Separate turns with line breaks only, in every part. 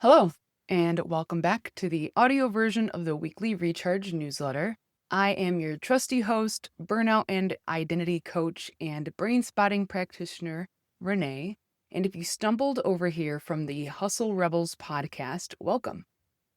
Hello, and welcome back to the audio version of the weekly Recharge newsletter. I am your trusty host, burnout and identity coach, and brain spotting practitioner, Renae. And if you stumbled over here from the Hustle Rebels podcast, welcome.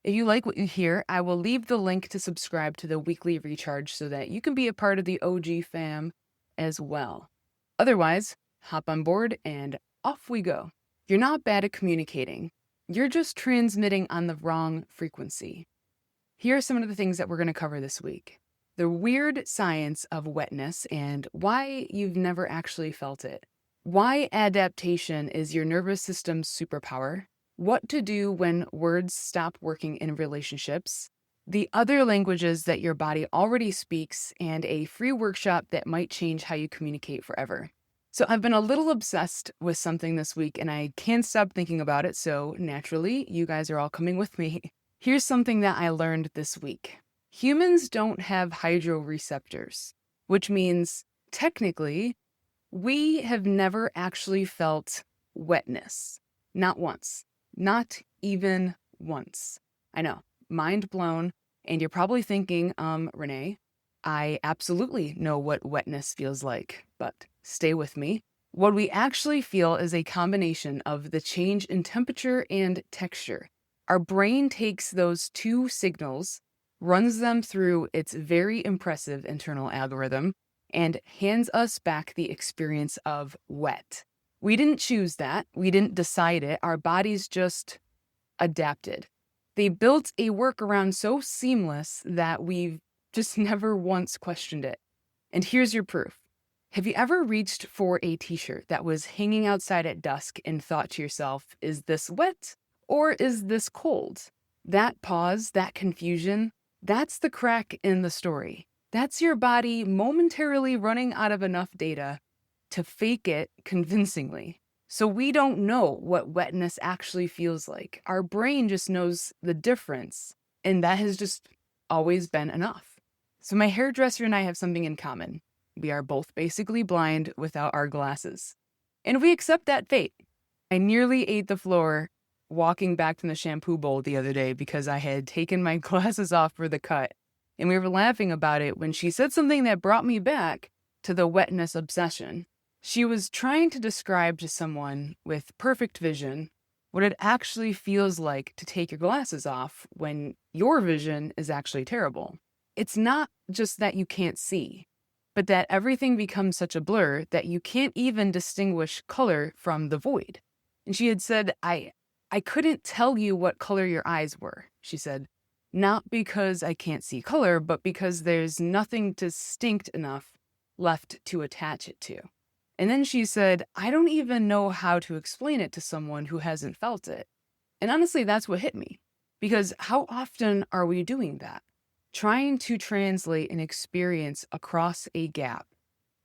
If you like what you hear, I will leave the link to subscribe to the weekly Recharge so that you can be a part of the OG fam as well. Otherwise, hop on board and off we go. You're not bad at communicating. You're just transmitting on the wrong frequency. Here are some of the things that we're going to cover this week. The weird science of wetness and why you've never actually felt it. Why adaptation is your nervous system's superpower. What to do when words stop working in relationships. The other languages that your body already speaks, and a free workshop that might change how you communicate forever. So I've been a little obsessed with something this week and I can't stop thinking about it. So naturally, you guys are all coming with me. Here's something that I learned this week. Humans don't have hydroreceptors, which means technically we have never actually felt wetness. Not once. Not even once. I know, mind blown. And you're probably thinking, Renae, I absolutely know what wetness feels like, but stay with me. What we actually feel is a combination of the change in temperature and texture. Our brain takes those two signals, runs them through its very impressive internal algorithm, and hands us back the experience of wet. We didn't choose that. We didn't decide it. Our bodies just adapted. They built a workaround so seamless that we've just never once questioned it. And here's your proof. Have you ever reached for a t-shirt that was hanging outside at dusk and thought to yourself, is this wet or is this cold? That pause, that confusion, that's the crack in the story. That's your body momentarily running out of enough data to fake it convincingly. So we don't know what wetness actually feels like. Our brain just knows the difference, and that has just always been enough. So my hairdresser and I have something in common. We are both basically blind without our glasses. And we accept that fate. I nearly ate the floor walking back from the shampoo bowl the other day because I had taken my glasses off for the cut. And we were laughing about it when she said something that brought me back to the wetness obsession. She was trying to describe to someone with perfect vision what it actually feels like to take your glasses off when your vision is actually terrible. It's not just that you can't see, but that everything becomes such a blur that you can't even distinguish color from the void. And she had said, I couldn't tell you what color your eyes were, she said, not because I can't see color, but because there's nothing distinct enough left to attach it to. And then she said, I don't even know how to explain it to someone who hasn't felt it. And honestly, that's what hit me. Because how often are we doing that? Trying to translate an experience across a gap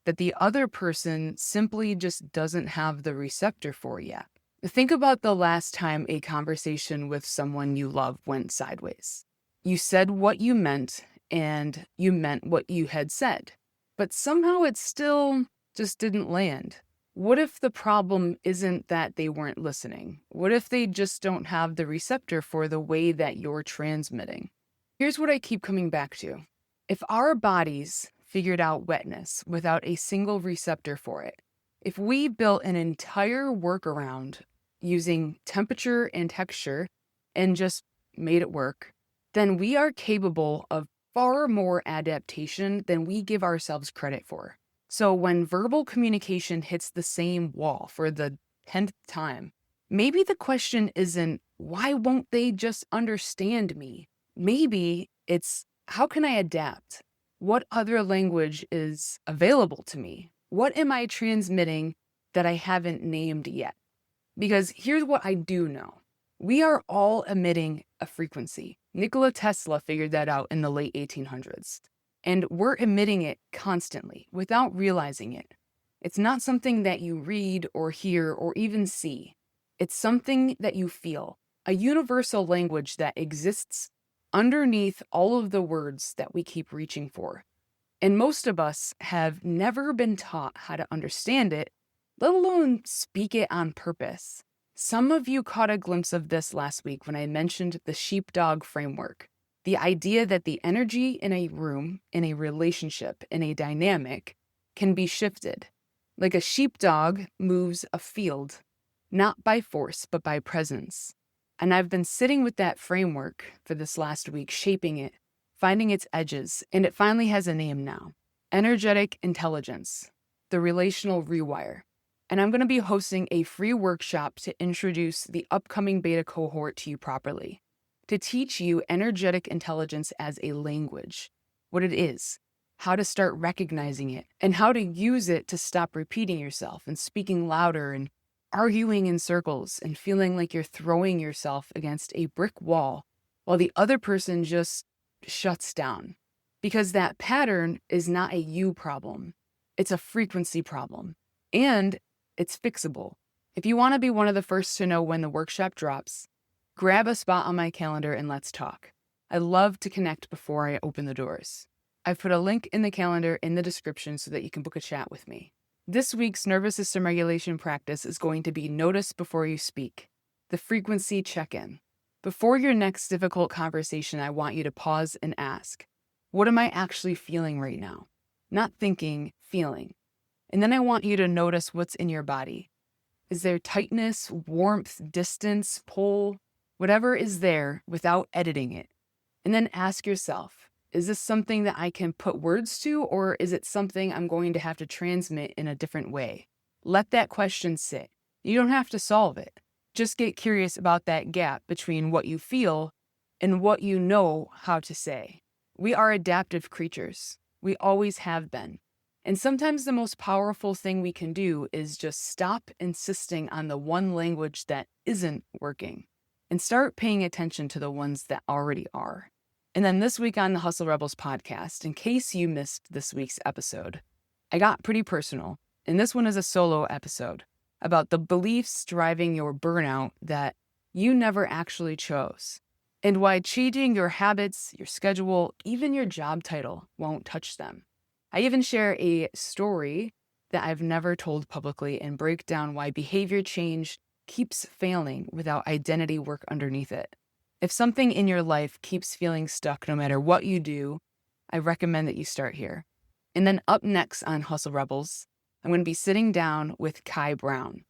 that the other person simply just doesn't have the receptor for yet. Think about the last time a conversation with someone you love went sideways. You said what you meant, and you meant what you had said. But somehow it still just didn't land. What if the problem isn't that they weren't listening? What if they just don't have the receptor for the way that you're transmitting? Here's what I keep coming back to. If our bodies figured out wetness without a single receptor for it, if we built an entire workaround using temperature and texture and just made it work, then we are capable of far more adaptation than we give ourselves credit for. So when verbal communication hits the same wall for the 10th time, maybe the question isn't, why won't they just understand me? Maybe it's, how can I adapt? What other language is available to me? What am I transmitting that I haven't named yet? Because here's what I do know. We are all emitting a frequency. Nikola Tesla figured that out in the late 1800s. And we're emitting it constantly without realizing it. It's not something that you read or hear or even see. It's something that you feel, a universal language that exists underneath all of the words that we keep reaching for. And most of us have never been taught how to understand it, let alone speak it on purpose. Some of you caught a glimpse of this last week when I mentioned the sheepdog framework. The idea that the energy in a room, in a relationship, in a dynamic can be shifted. Like a sheepdog moves a field, not by force, but by presence. And I've been sitting with that framework for this last week, shaping it, finding its edges, and it finally has a name now. Energetic intelligence, the Relational Rewire. And I'm going to be hosting a free workshop to introduce the upcoming beta cohort to you properly, to teach you energetic intelligence as a language, what it is, how to start recognizing it, and how to use it to stop repeating yourself and speaking louder and arguing in circles and feeling like you're throwing yourself against a brick wall while the other person just shuts down. Because that pattern is not a you problem. It's a frequency problem. And it's fixable. If you want to be one of the first to know when the workshop drops, grab a spot on my calendar and let's talk. I love to connect before I open the doors. I've put a link in the calendar in the description so that you can book a chat with me. This week's nervous system regulation practice is going to be notice before you speak, the frequency check-in. Before your next difficult conversation, I want you to pause and ask, what am I actually feeling right now? Not thinking, feeling. And then I want you to notice what's in your body. Is there tightness, warmth, distance, pull, whatever is there without editing it? And then ask yourself, is this something that I can put words to, or is it something I'm going to have to transmit in a different way? Let that question sit. You don't have to solve it. Just get curious about that gap between what you feel and what you know how to say. We are adaptive creatures. We always have been. And sometimes the most powerful thing we can do is just stop insisting on the one language that isn't working and start paying attention to the ones that already are. And then this week on the Hustle Rebels podcast, in case you missed this week's episode, I got pretty personal. And this one is a solo episode about the beliefs driving your burnout that you never actually chose, and why changing your habits, your schedule, even your job title won't touch them. I even share a story that I've never told publicly and break down why behavior change keeps failing without identity work underneath it. If something in your life keeps feeling stuck no matter what you do, I recommend that you start here. And then up next on Hustle Rebels, I'm going to be sitting down with Kai Brown,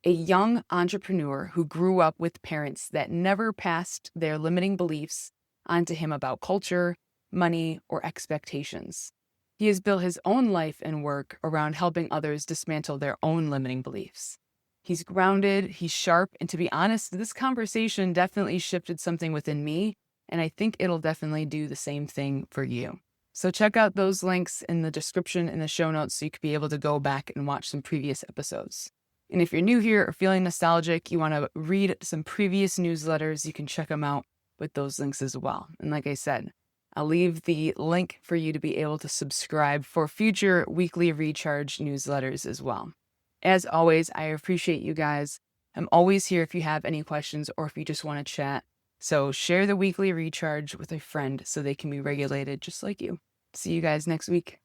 a young entrepreneur who grew up with parents that never passed their limiting beliefs onto him about culture, money, or expectations. He has built his own life and work around helping others dismantle their own limiting beliefs. He's grounded, he's sharp, and to be honest, this conversation definitely shifted something within me, and I think it'll definitely do the same thing for you. So check out those links in the description in the show notes so you could be able to go back and watch some previous episodes. And if you're new here or feeling nostalgic, you want to read some previous newsletters, you can check them out with those links as well. And like I said, I'll leave the link for you to be able to subscribe for future weekly recharge newsletters as well. As always, I appreciate you guys. I'm always here if you have any questions or if you just want to chat. So share the weekly recharge with a friend so they can be regulated just like you. See you guys next week.